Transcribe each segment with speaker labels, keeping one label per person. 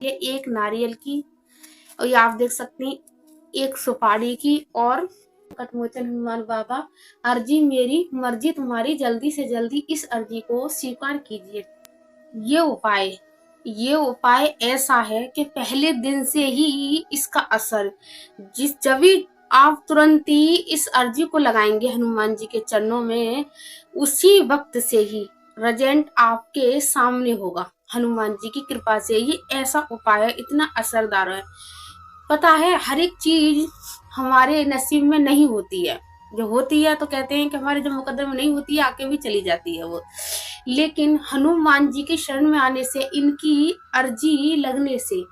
Speaker 1: ये एक नारियल की और ये आप देख सकते हैं एक सुपारी की और कटमोचन हनुमान बाबा, अर्जी मेरी मर्जी तुम्हारी, जल्दी से जल्दी इस अर्जी को स्वीकार कीजिए। ये उपाय ऐसा है कि पहले दिन से ही इसका असर, जब भी आप तुरंत ही इस अर्जी को लगाएंगे हनुमान जी के चरणों में, उसी वक्त से ही रिजल्ट आपके सामने होगा। हनुमान जी की कृपा से ये ऐसा उपाय है, इतना असरदार है। पता है हर एक चीज हमारे नसीब में नहीं होती है, जो होती है तो कहते हैं कि हमारे जो मुकद्दर में नहीं होती है आके भी चली जाती है वो, लेकिन हनुमान जी के शरण में आने से, इनकी अर्जी लगने से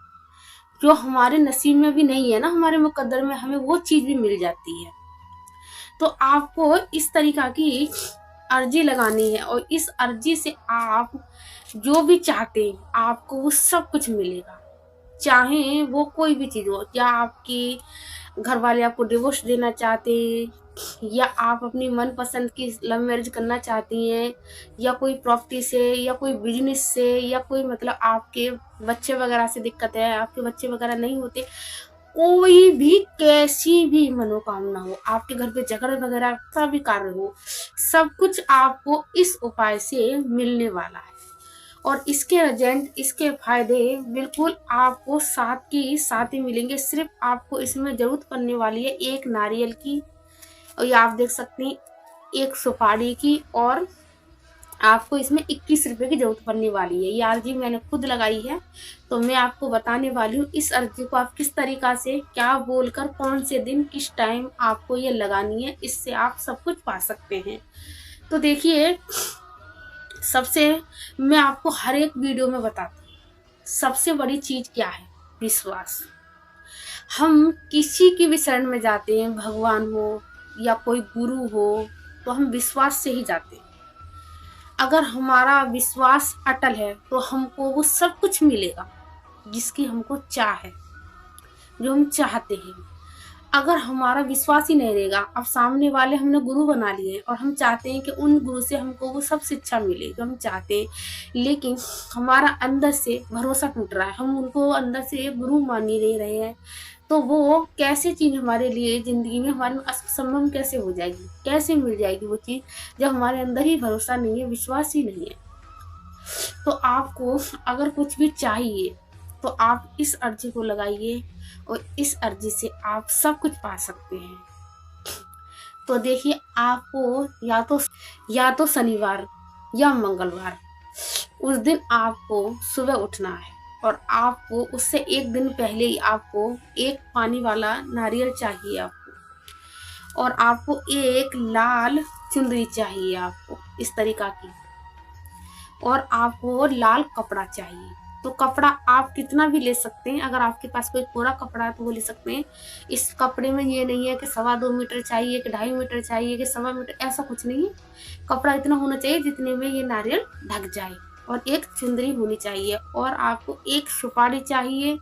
Speaker 1: जो हमारे नसीब में भी नहीं है ना, हमारे मुकद्दर में, हमें वो चीज भी मिल जाती है। तो आपको इस तरीका की अर्जी लगानी है और इस अर्जी से आप जो भी चाहते हैं आपको वो सब कुछ मिलेगा, चाहे वो कोई भी चीज हो। या आपकी घर वाले आपको डिवोर्स देना चाहते हैं, या आप अपनी मनपसंद की लव मैरिज करना चाहती हैं, या कोई प्रॉपर्टी से, या कोई बिजनेस से, या कोई मतलब आपके बच्चे वगैरह से दिक्कत है, आपके बच्चे वगैरह नहीं होते, कोई भी कैसी भी मनोकामना हो, आपके घर पे झगड़े वगैरह का भी कार्य हो, सब कुछ आपको इस उपाय से मिलने वाला है। और इसके रिजल्ट, इसके फायदे बिल्कुल आपको साथ की साथ ही मिलेंगे। सिर्फ आपको इसमें जरूरत पड़ने वाली है एक नारियल की, और ये आप देख सकते हैं एक सुपारी की, और आपको इसमें 21 रुपए की जरूरत पड़ने वाली है। ये अर्जी मैंने खुद लगाई है, तो मैं आपको बताने वाली हूँ इस अर्जी को आप किस तरीका से, क्या बोलकर, कौन से दिन, किस टाइम आपको ये लगानी है, इससे आप सब कुछ पा सकते हैं। तो देखिए, सबसे मैं आपको हर एक वीडियो में बताती हूँ, सबसे बड़ी चीज क्या है? विश्वास। हम किसी की भी शरण में जाते हैं, भगवान हो या कोई गुरु हो, तो हम विश्वास से ही जाते हैं। अगर हमारा विश्वास अटल है तो हमको वो सब कुछ मिलेगा जिसकी हमको चाह है, जो हम चाहते हैं। अगर हमारा विश्वास ही नहीं रहेगा, अब सामने वाले हमने गुरु बना लिए और हम चाहते हैं कि उन गुरु से हमको वो सब शिक्षा मिले जो हम चाहते हैं, लेकिन हमारा अंदर से भरोसा टूट रहा है, हम उनको अंदर से गुरु मान नहीं ले रहे हैं, तो वो कैसे चीज हमारे लिए जिंदगी में हमारे असंभव कैसे हो जाएगी, कैसे मिल जाएगी वो चीज, जब हमारे अंदर ही भरोसा नहीं है, विश्वास ही नहीं है। तो आपको अगर कुछ भी चाहिए तो आप इस अर्जी को लगाइए और इस अर्जी से आप सब कुछ पा सकते हैं। तो देखिए, आपको या तो शनिवार या मंगलवार, उस दिन आपको सुबह उठना है, और आपको उससे एक दिन पहले ही आपको एक पानी वाला नारियल चाहिए आपको, और आपको एक लाल चुनरी चाहिए आपको इस तरीका की, और आपको लाल कपड़ा चाहिए। तो कपड़ा आप कितना भी ले सकते हैं, अगर आपके पास कोई कोरा कपड़ा है तो वो ले सकते हैं। इस कपड़े में ये नहीं है कि 2.25 मीटर चाहिए, कि 2.5 मीटर चाहिए, कि 1.25 मीटर, ऐसा कुछ नहीं है। कपड़ा इतना होना चाहिए जितने में ये नारियल ढक जाए, और एक चुंदरी होनी चाहिए, और आपको एक सुपारी चाहिए,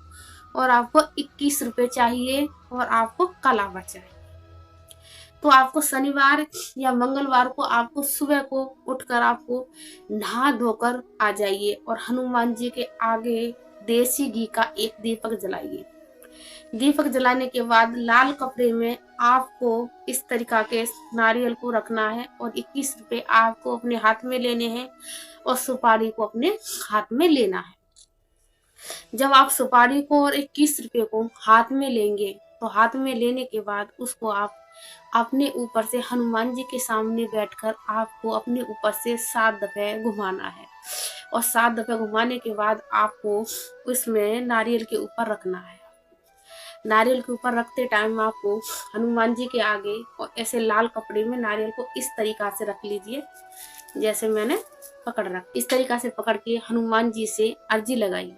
Speaker 1: और आपको 21 रुपए चाहिए, और आपको कलावा चाहिए। तो आपको शनिवार या मंगलवार को आपको सुबह को उठकर आपको नहा धोकर आ जाइए, और हनुमान जी के आगे देसी घी का एक दीपक जलाइए। दीपक जलाने के बाद लाल कपड़े में आपको इस तरीका के नारियल को रखना है, और 21 रुपए आपको अपने हाथ में लेने हैं, और सुपारी को अपने हाथ में लेना है। जब आप सुपारी को और 21 रुपए को हाथ में लेंगे, तो हाथ में लेने के बाद उसको आप अपने ऊपर से, हनुमान जी के सामने बैठकर आपको अपने ऊपर से 7 दफे घुमाना है, और 7 दफे घुमाने के बाद आपको उसमें नारियल के ऊपर रखना है। नारियल के ऊपर रखते टाइम आपको हनुमान जी के आगे और ऐसे लाल कपड़े में नारियल को इस तरीका से रख लीजिए, जैसे मैंने पकड़ रखा। इस तरीका से पकड़ के हनुमान जी से अर्जी लगाइए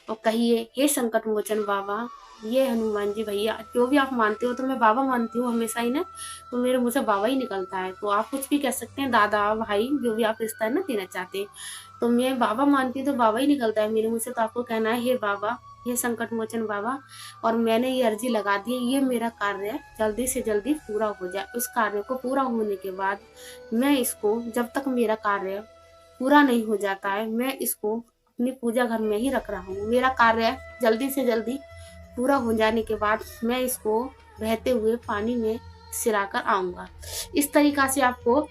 Speaker 1: और कहिए, हे संकट मोचन बाबा, ये हनुमान जी भैया, जो भी आप मानते हो, तो मैं बाबा मानती हूँ हमेशा ही ना, तो मेरे मुंह से बाबा ही निकलता है। तो आप कुछ भी कह सकते हैं, दादा, भाई, जो भी आप रिश्ता है ना देना चाहते हैं, तो मैं बाबा मानती हूँ तो बाबा ही निकलता है मेरे मुंह से। तो आपको कहना है, हे बाबा, हे संकट मोचन बाबा, और मैंने ये अर्जी लगा दी है, ये मेरा कार्य जल्दी से जल्दी पूरा हो जाए। उस कार्य को पूरा होने के बाद मैं इसको, जब तक मेरा कार्य पूरा नहीं हो जाता है, मैं इसको अपनी पूजा घर में ही रख रहा हूँ। मेरा कार्य जल्दी से जल्दी पूरा हो जाने के बाद मैं इसको बहते हुए पानी में सिराकर आऊंगा। इस तरीका से आपको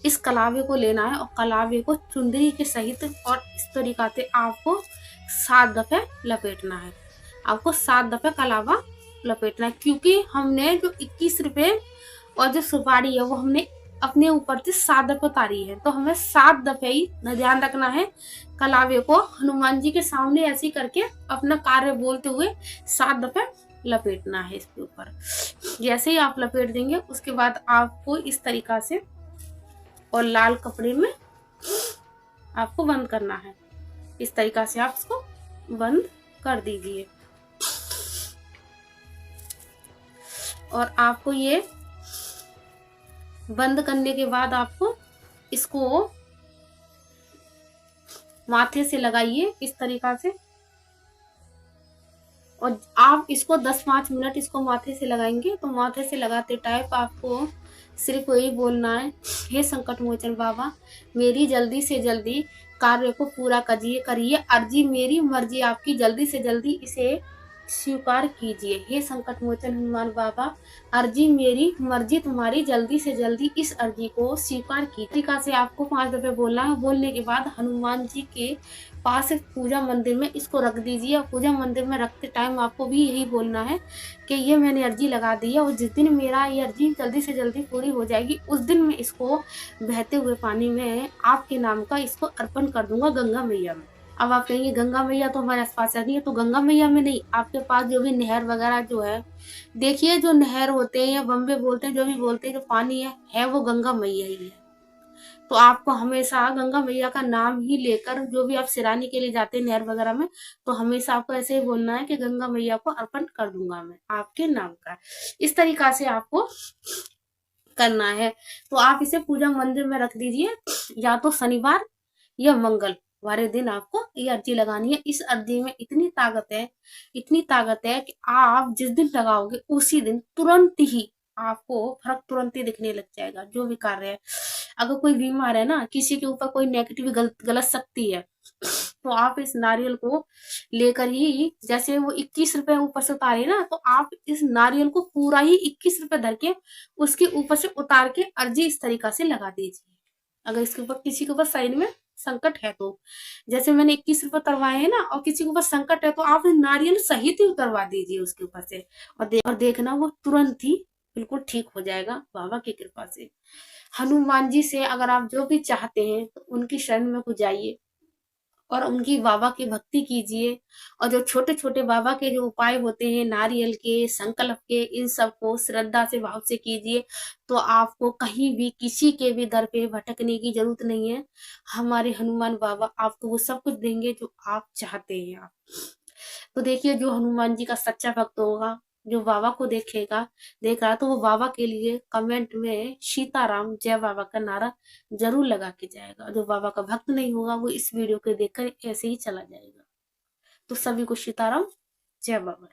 Speaker 1: इस कलावे को लेना है और कलावे को चुंदरी के सहित और इस तरीका से आपको 7 दफे लपेटना है। आपको 7 दफे कलावा लपेटना है, क्योंकि हमने जो 21 रुपए और जो सुपारी है वो हमने अपने ऊपर से 7 दफे उतारी है, तो हमें 7 दफे ही ध्यान रखना है। कलावे को हनुमान जी के सामने ऐसे करके अपना कार्य बोलते हुए 7 दफे लपेटना है इसके ऊपर। जैसे ही आप लपेट देंगे उसके बाद आपको इस तरीका से और लाल कपड़े में आपको बंद करना है। इस तरीका से आप इसको बंद कर दीजिए और आपको ये बंद करने के बाद आपको इसको माथे से लगाइए इस तरीका से, और आप इसको 10-5 मिनट इसको माथे से लगाएंगे तो माथे से लगाते टाइप आपको सिर्फ वही बोलना है, हे संकट मोचन बाबा मेरी जल्दी से जल्दी कार्य को पूरा करिए, अर्जी मेरी मर्जी आपकी, जल्दी से जल्दी इसे स्वीकार कीजिए। हे संकट मोचन हनुमान बाबा अर्जी मेरी मर्जी तुम्हारी, जल्दी से जल्दी इस अर्जी को स्वीकार कीजिए। तरीका से आपको 5 दफे बोलना है। बोलने के बाद हनुमान जी के पास पूजा मंदिर में इसको रख दीजिए और पूजा मंदिर में रखते टाइम आपको भी यही बोलना है कि ये मैंने अर्जी लगा दी है और जिस दिन मेरा ये अर्जी जल्दी से जल्दी पूरी हो जाएगी उस दिन मैं इसको बहते हुए पानी में आपके नाम का इसको अर्पण कर दूंगा गंगा मैया में। अब आप कहेंगे गंगा मैया तो हमारे आसपास नहीं है, तो गंगा मैया में नहीं, आपके पास जो भी नहर वगैरह जो है, देखिए जो नहर होते हैं या बम्बे बोलते हैं जो भी बोलते हैं, जो पानी है वो गंगा मैया ही है। तो आपको हमेशा गंगा मैया का नाम ही लेकर जो भी आप सिराने के लिए जाते हैं नहर वगैरह में, तो हमेशा आपको ऐसे ही बोलना है कि गंगा मैया को अर्पण कर दूंगा मैं आपके नाम का। इस तरीका से आपको करना है। तो आप इसे पूजा मंदिर में रख दीजिए, या तो शनिवार या मंगल वाले दिन आपको ये अर्जी लगानी है। इस अर्जी में इतनी ताकत है कि आप जिस दिन लगाओगे उसी दिन तुरंत ही आपको फर्क तुरंत ही दिखने लग जाएगा। जो भी कार्य है, अगर कोई बीमार है ना, किसी के ऊपर कोई नेगेटिव गलत शक्ति है, तो आप इस नारियल को लेकर ही, जैसे वो 21 रुपए ऊपर से उतारे ना, तो आप इस नारियल को पूरा ही 21 रुपए धर के उसके ऊपर से उतार के अर्जी इस तरीका से लगा दीजिए। अगर इसके ऊपर किसी के ऊपर साइड में संकट है, तो जैसे मैंने 21 रुपए उतरवाए हैं ना, और किसी के ऊपर संकट है तो आप नारियल सहित ही उतरवा दीजिए उसके ऊपर से, और देखना वो तुरंत ही बिल्कुल ठीक हो जाएगा बाबा की कृपा से। हनुमान जी से अगर आप जो भी चाहते हैं तो उनकी शरण में को जाइए और उनकी बाबा की भक्ति कीजिए, और जो छोटे छोटे बाबा के जो उपाय होते हैं नारियल के, संकल्प के, इन सबको श्रद्धा से भाव से कीजिए, तो आपको कहीं भी किसी के भी दर पे भटकने की जरूरत नहीं है। हमारे हनुमान बाबा आपको वो सब कुछ देंगे जो आप चाहते हैं। आप तो देखिए, जो हनुमान जी का सच्चा भक्त होगा, जो बाबा को देख रहा तो वो बाबा के लिए कमेंट में सीताराम जय बाबा का नारा जरूर लगा के जाएगा। जो बाबा का भक्त नहीं होगा वो इस वीडियो को देखकर ऐसे ही चला जाएगा। तो सभी को सीताराम जय बाबा।